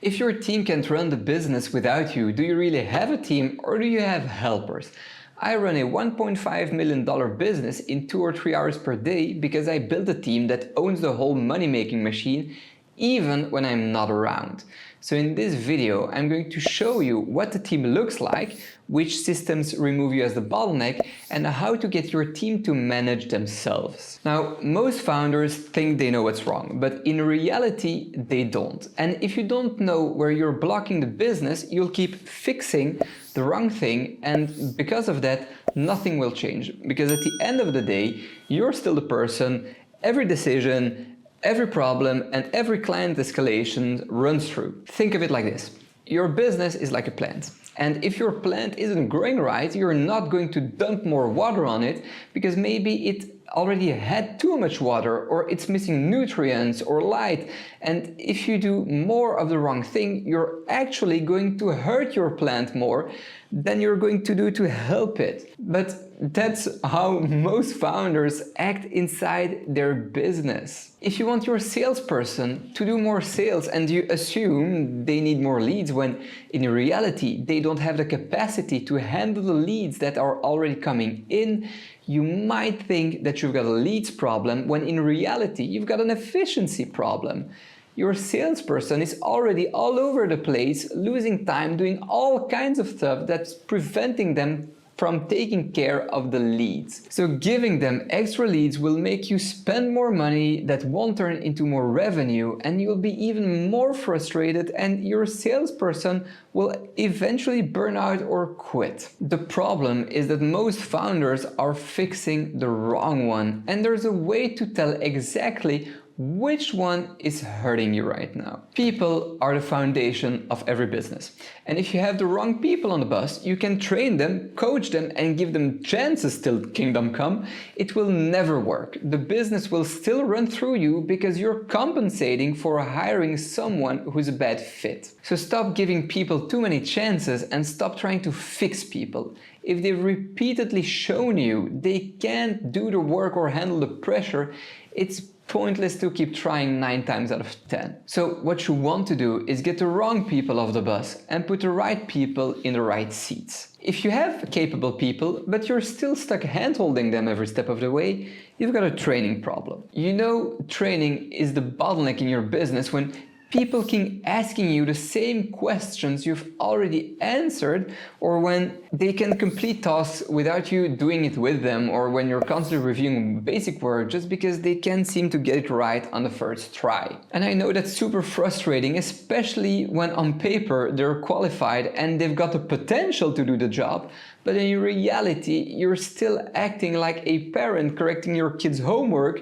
If your team can't run the business without you, do you really have a team or do you have helpers? I run a $1.5 million business in 2 or 3 hours per day because I built a team that owns the whole money-making machine even when I'm not around. So in this video, I'm going to show you what the team looks like, which systems remove you as the bottleneck, and how to get your team to manage themselves. Now, most founders think they know what's wrong, but in reality, they don't. And if you don't know where you're blocking the business, you'll keep fixing the wrong thing, and because of that, nothing will change. Because at the end of the day, you're still the person, every decision, every problem and every client escalation runs through. Think of it like this. Your business is like a plant. And if your plant isn't growing right, you're not going to dump more water on it because maybe it already had too much water or it's missing nutrients or light. And if you do more of the wrong thing, you're actually going to hurt your plant more than you're going to do to help it. But that's how most founders act inside their business. If you want your salesperson to do more sales and you assume they need more leads when in reality they don't have the capacity to handle the leads that are already coming in, you might think that you've got a leads problem when in reality you've got an efficiency problem. Your salesperson is already all over the place, losing time doing all kinds of stuff that's preventing them from taking care of the leads. So giving them extra leads will make you spend more money that won't turn into more revenue, and you'll be even more frustrated and your salesperson will eventually burn out or quit. The problem is that most founders are fixing the wrong one, and there's a way to tell exactly which one is hurting you right now. People are the foundation of every business. And if you have the wrong people on the bus, you can train them, coach them, and give them chances till kingdom come. It will never work. The business will still run through you because you're compensating for hiring someone who's a bad fit. So stop giving people too many chances and stop trying to fix people. If they've repeatedly shown you they can't do the work or handle the pressure, it's pointless to keep trying 9 times out of 10. So what you want to do is get the wrong people off the bus and put the right people in the right seats. If you have capable people, but you're still stuck hand-holding them every step of the way, you've got a training problem. You know, training is the bottleneck in your business when people keep asking you the same questions you've already answered, or when they can complete tasks without you doing it with them, or when you're constantly reviewing basic work just because they can't seem to get it right on the first try. And I know that's super frustrating, especially when on paper they're qualified and they've got the potential to do the job, but in reality you're still acting like a parent correcting your kid's homework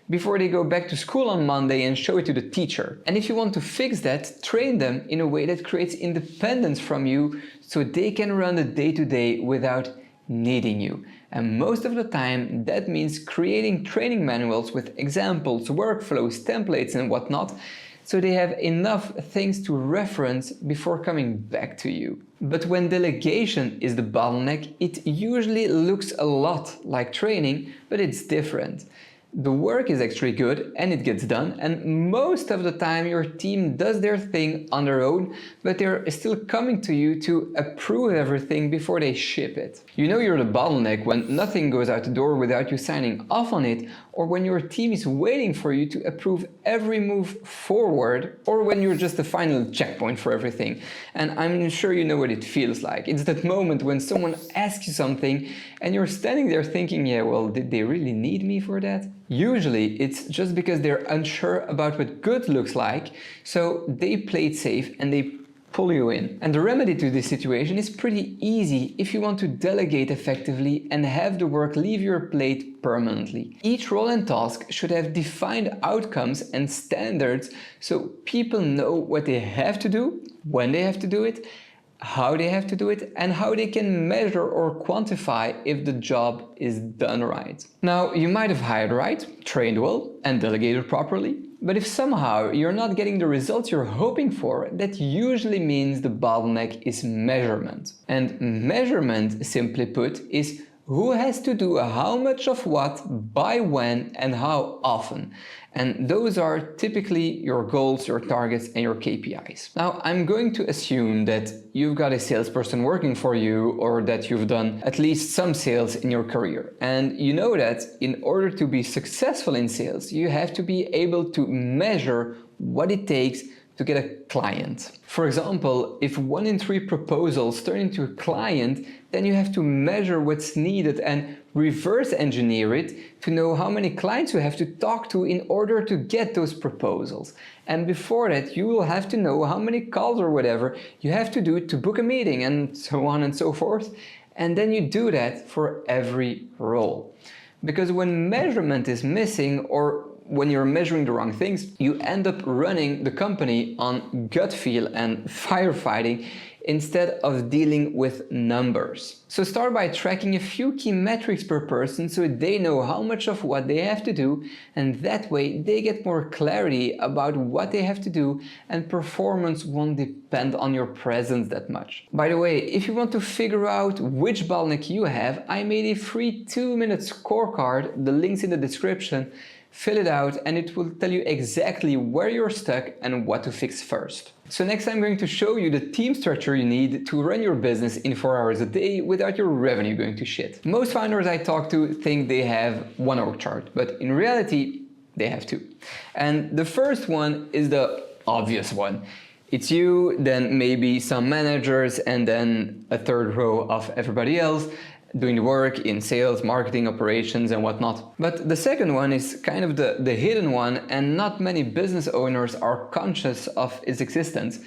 before they go back to school on Monday and show it to the teacher. And if you want to fix that, train them in a way that creates independence from you so they can run the day-to-day without needing you. And most of the time that means creating training manuals with examples, workflows, templates and whatnot, so they have enough things to reference before coming back to you. But when delegation is the bottleneck, it usually looks a lot like training, but it's different. The work is actually good and it gets done, and most of the time your team does their thing on their own, but they're still coming to you to approve everything before they ship it. You know you're the bottleneck when nothing goes out the door without you signing off on it, or when your team is waiting for you to approve every move forward, or when you're just the final checkpoint for everything. And I'm sure you know what it feels like. It's that moment when someone asks you something and you're standing there thinking, yeah, well, did they really need me for that? Usually it's just because they're unsure about what good looks like, so they play it safe and they pull you in. And the remedy to this situation is pretty easy if you want to delegate effectively and have the work leave your plate permanently. Each role and task should have defined outcomes and standards so people know what they have to do, when they have to do it, how they have to do it, and how they can measure or quantify if the job is done right. Now, you might have hired right, trained well, and delegated properly, but if somehow you're not getting the results you're hoping for, that usually means the bottleneck is measurement. And measurement, simply put, is Who has to do how much of what, by when, and how often. And those are typically your goals, your targets, and your KPIs. Now, I'm going to assume that you've got a salesperson working for you, or that you've done at least some sales in your career. And you know that in order to be successful in sales, you have to be able to measure what it takes to get a client. For example, if 1 in 3 proposals turn into a client, then you have to measure what's needed and reverse engineer it to know how many clients you have to talk to in order to get those proposals. And before that, you will have to know how many calls or whatever you have to do to book a meeting, and so on and so forth. And then you do that for every role. Because when measurement is missing, or when you're measuring the wrong things, you end up running the company on gut feel and firefighting instead of dealing with numbers. So start by tracking a few key metrics per person so they know how much of what they have to do, and that way they get more clarity about what they have to do, and performance won't depend on your presence that much. By the way, if you want to figure out which bottleneck you have, I made a free 2-minute scorecard, the link's in the description. Fill it out and it will tell you exactly where you're stuck and what to fix first. So next I'm going to show you the team structure you need to run your business in 4 hours a day without your revenue going to shit. Most founders I talk to think they have one org chart, but in reality they have two. And the first one is the obvious one. It's you, then maybe some managers, and then a third row of everybody else doing the work in sales, marketing, operations, and whatnot. But the second one is kind of the hidden one, and not many business owners are conscious of its existence.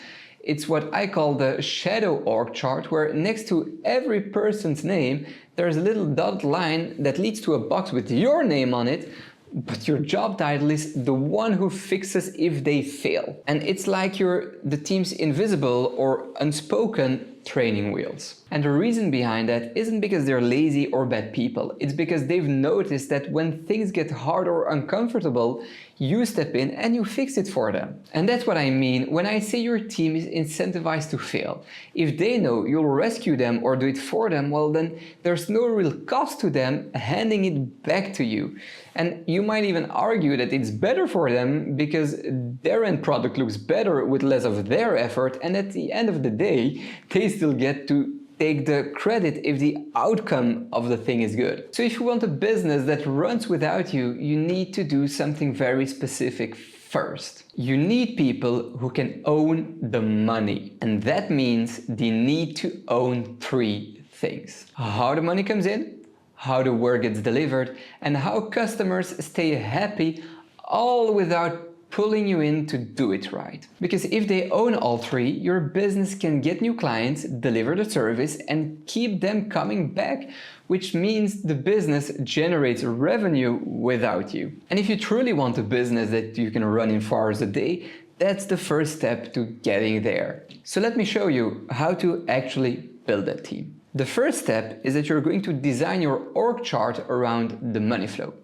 It's what I call the shadow org chart, where next to every person's name, there's a little dotted line that leads to a box with your name on it, but your job title is the one who fixes if they fail. And it's like you're the team's invisible or unspoken training wheels. And the reason behind that isn't because they're lazy or bad people. It's because they've noticed that when things get hard or uncomfortable, you step in and you fix it for them. And that's what I mean when I say your team is incentivized to fail. If they know you'll rescue them or do it for them, well then there's no real cost to them handing it back to you. And you might even argue that it's better for them because their end product looks better with less of their effort, and at the end of the day, they still get to take the credit if the outcome of the thing is good. So if you want a business that runs without you, you need to do something very specific first. You need people who can own the money. And that means they need to own 3 things. How the money comes in, how the work gets delivered, and how customers stay happy, all without pulling you in to do it right. Because if they own all 3, your business can get new clients, deliver the service, and keep them coming back, which means the business generates revenue without you. And if you truly want a business that you can run in 4 hours a day, that's the first step to getting there. So let me show you how to actually build that team. The first step is that you're going to design your org chart around the money flow.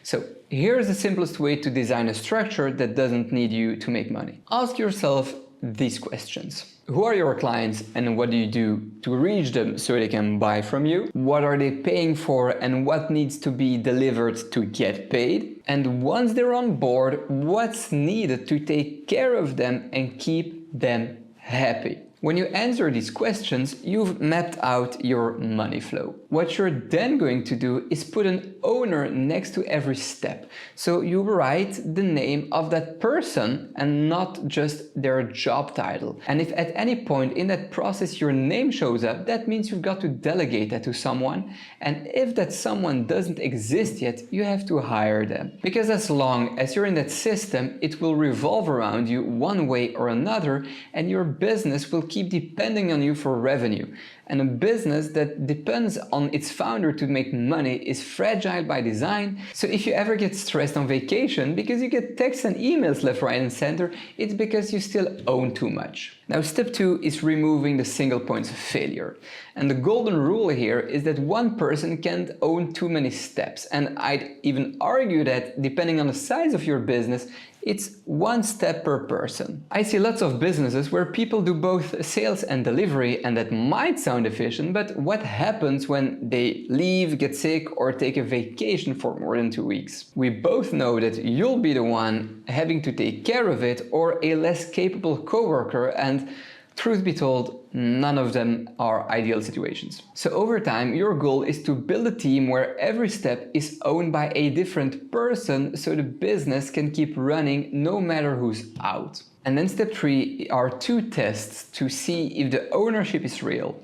So here's the simplest way to design a structure that doesn't need you to make money. Ask yourself these questions. Who are your clients and what do you do to reach them so they can buy from you? What are they paying for and what needs to be delivered to get paid? And once they're on board, what's needed to take care of them and keep them happy? When you answer these questions, you've mapped out your money flow. What you're then going to do is put an owner next to every step. So you write the name of that person and not just their job title. And if at any point in that process your name shows up, that means you've got to delegate that to someone. And if that someone doesn't exist yet, you have to hire them. Because as long as you're in that system, it will revolve around you one way or another, and your business will keep depending on you for revenue. And a business that depends on its founder to make money is fragile by design. So if you ever get stressed on vacation because you get texts and emails left, right, and center, it's because you still own too much. Now, step 2 is removing the single points of failure. And the golden rule here is that one person can't own too many steps. And I'd even argue that depending on the size of your business, it's 1 step per person. I see lots of businesses where people do both sales and delivery, and that might sound sound efficient, but what happens when they leave, get sick, or take a vacation for more than 2 weeks? We both know that you'll be the one having to take care of it, or a less capable coworker, and truth be told, none of them are ideal situations. So over time, your goal is to build a team where every step is owned by a different person so the business can keep running no matter who's out. And then step 3 are 2 tests to see if the ownership is real.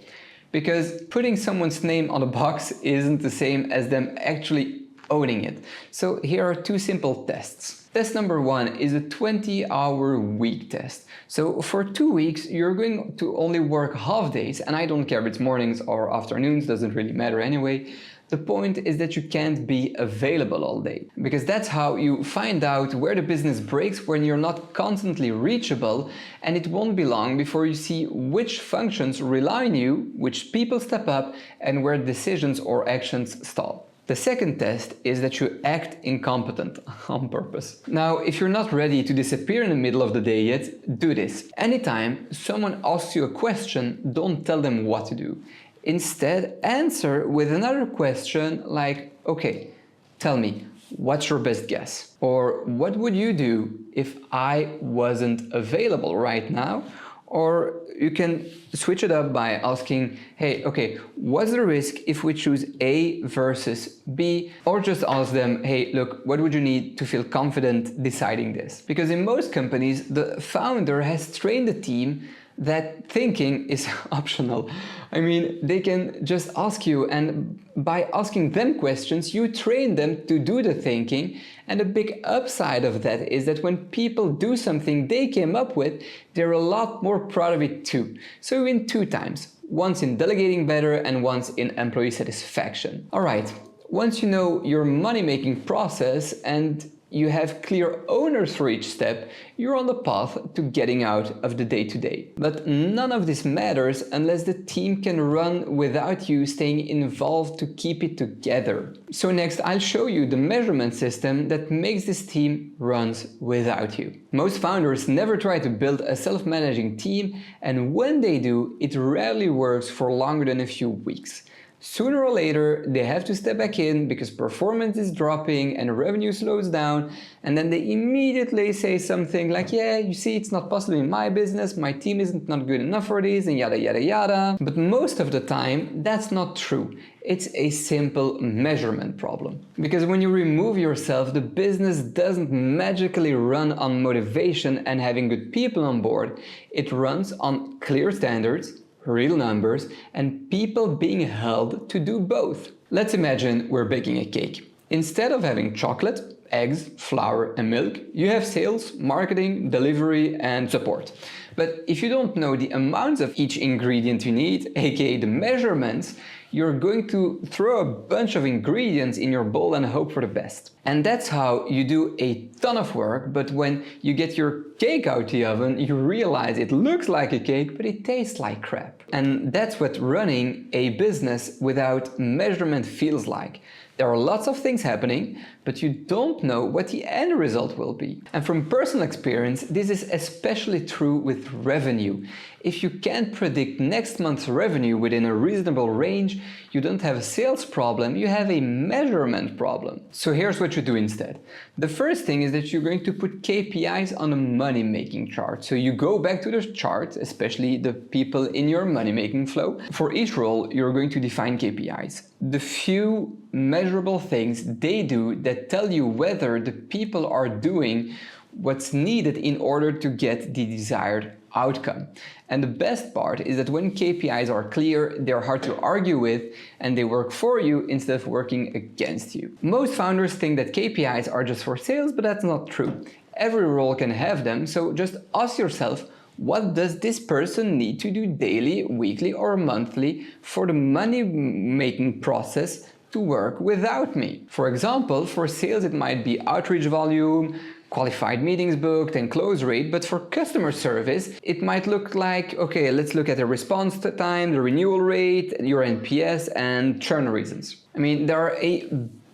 Because putting someone's name on a box isn't the same as them actually owning it. So here are 2 simple tests. Test number 1 is a 20-hour week test. So for 2 weeks, you're going to only work half days, and I don't care if it's mornings or afternoons, doesn't really matter anyway. The point is that you can't be available all day, because that's how you find out where the business breaks when you're not constantly reachable, and it won't be long before you see which functions rely on you, which people step up, and where decisions or actions stall. The second test is that you act incompetent on purpose. Now, if you're not ready to disappear in the middle of the day yet, do this. Anytime someone asks you a question, don't tell them what to do. Instead, answer with another question like, okay, tell me, what's your best guess? Or what would you do if I wasn't available right now? Or you can switch it up by asking, hey, okay, what's the risk if we choose A versus B? Or just ask them, hey, look, what would you need to feel confident deciding this? Because in most companies, the founder has trained the team that thinking is optional. I mean, they can just ask you, and by asking them questions, you train them to do the thinking. And the big upside of that is that when people do something they came up with, they're a lot more proud of it too. So you win 2 times, once in delegating better and once in employee satisfaction. All right, once you know your money-making process and you have clear owners for each step, you're on the path to getting out of the day-to-day. But none of this matters unless the team can run without you staying involved to keep it together. So next, I'll show you the measurement system that makes this team runs without you. Most founders never try to build a self-managing team, and when they do, it rarely works for longer than a few weeks. Sooner or later, they have to step back in because performance is dropping and revenue slows down, and then they immediately say something like, yeah, you see, it's not possible in my business, my team isn't not good enough for this, and yada yada yada. But most of the time, that's not true. It's a simple measurement problem. Because when you remove yourself, the business doesn't magically run on motivation and having good people on board. It runs on clear standards, real numbers, and people being held to do both. Let's imagine we're baking a cake. Instead of having chocolate, eggs, flour, and milk, you have sales, marketing, delivery, and support. But if you don't know the amounts of each ingredient you need, aka the measurements, you're going to throw a bunch of ingredients in your bowl and hope for the best. And that's how you do a ton of work, but when you get your cake out the oven, you realize it looks like a cake, but it tastes like crap. And that's what running a business without measurement feels like. There are lots of things happening, but you don't know what the end result will be. And from personal experience, this is especially true with revenue. If you can't predict next month's revenue within a reasonable range, you don't have a sales problem, you have a measurement problem. So here's what you do instead. The first thing is that you're going to put KPIs on a money-making chart. So you go back to the chart, especially the people in your money-making flow. For each role, you're going to define KPIs. The few measurable things they do that tell you whether the people are doing what's needed in order to get the desired outcome. And the best part is that when KPIs are clear, they're hard to argue with and they work for you instead of working against you. Most founders think that KPIs are just for sales, but that's not true. Every role can have them, so just ask yourself, what does this person need to do daily, weekly, or monthly for the money-making process to work without me? For example, for sales it might be outreach volume, qualified meetings booked, and close rate, but for customer service it might look like, okay, let's look at the response time, the renewal rate, your NPS, and churn reasons. I mean, there are a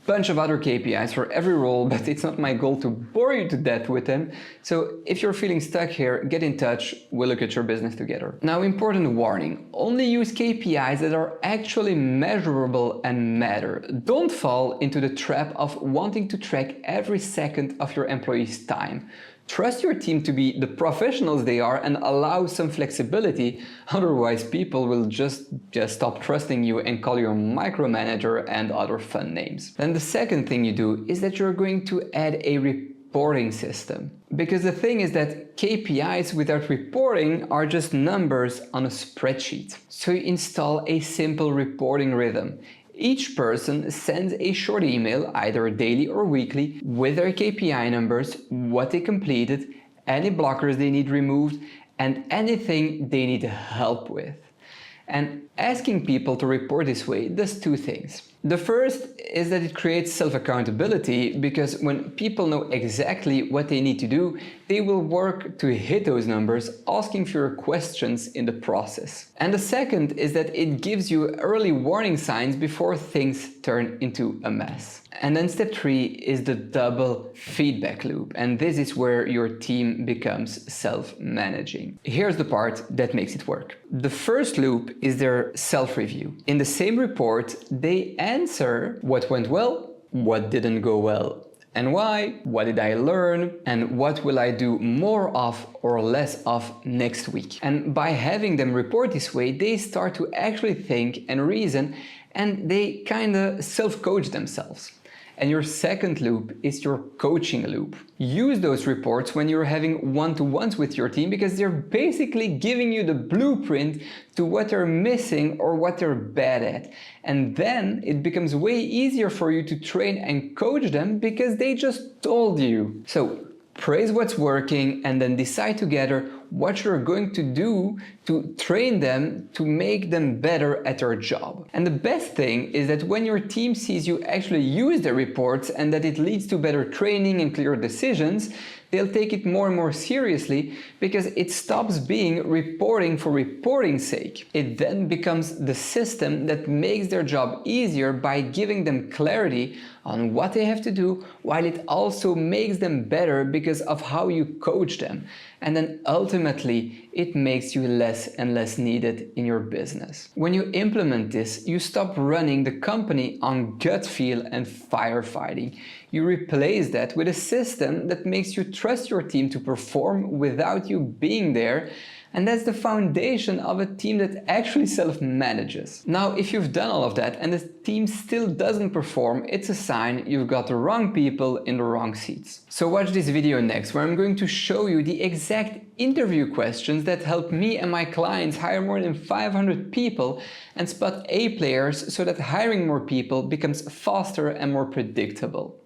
bunch of other KPIs for every role, but it's not my goal to bore you to death with them. So if you're feeling stuck here, get in touch, we'll look at your business together. Now, important warning, only use KPIs that are actually measurable and matter. Don't fall into the trap of wanting to track every second of your employees' time. Trust your team to be the professionals they are and allow some flexibility, otherwise people will just stop trusting you and call you a micromanager and other fun names. Then the second thing you do is that you're going to add a reporting system. Because the thing is that KPIs without reporting are just numbers on a spreadsheet. So you install a simple reporting rhythm. Each person sends a short email, either daily or weekly, with their KPI numbers, what they completed, any blockers they need removed, and anything they need help with. And asking people to report this way does two things. The first is that it creates self-accountability, because when people know exactly what they need to do, they will work to hit those numbers, asking fewer questions in the process. And the second is that it gives you early warning signs before things turn into a mess. And then step 3 is the double feedback loop. And this is where your team becomes self-managing. Here's the part that makes it work. The first loop is their self-review. In the same report, they answer what went well, what didn't go well, and why, what did I learn, and what will I do more of or less of next week. And by having them report this way, they start to actually think and reason, and they kind of self-coach themselves. And your second loop is your coaching loop. Use those reports when you're having one-to-ones with your team, because they're basically giving you the blueprint to what they're missing or what they're bad at. And then it becomes way easier for you to train and coach them because they just told you. So praise what's working and then decide together what you're going to do to train them to make them better at their job. And the best thing is that when your team sees you actually use the reports and that it leads to better training and clear decisions, they'll take it more and more seriously, because it stops being reporting for reporting's sake. It then becomes the system that makes their job easier by giving them clarity on what they have to do, while it also makes them better because of how you coach them. And then ultimately, it makes you less and less needed in your business. When you implement this, you stop running the company on gut feel and firefighting. You replace that with a system that makes you trust your team to perform without you being there. And that's the foundation of a team that actually self-manages. Now, if you've done all of that and the team still doesn't perform, it's a sign you've got the wrong people in the wrong seats. So watch this video next, where I'm going to show you the exact interview questions that help me and my clients hire more than 500 people and spot A players, so that hiring more people becomes faster and more predictable.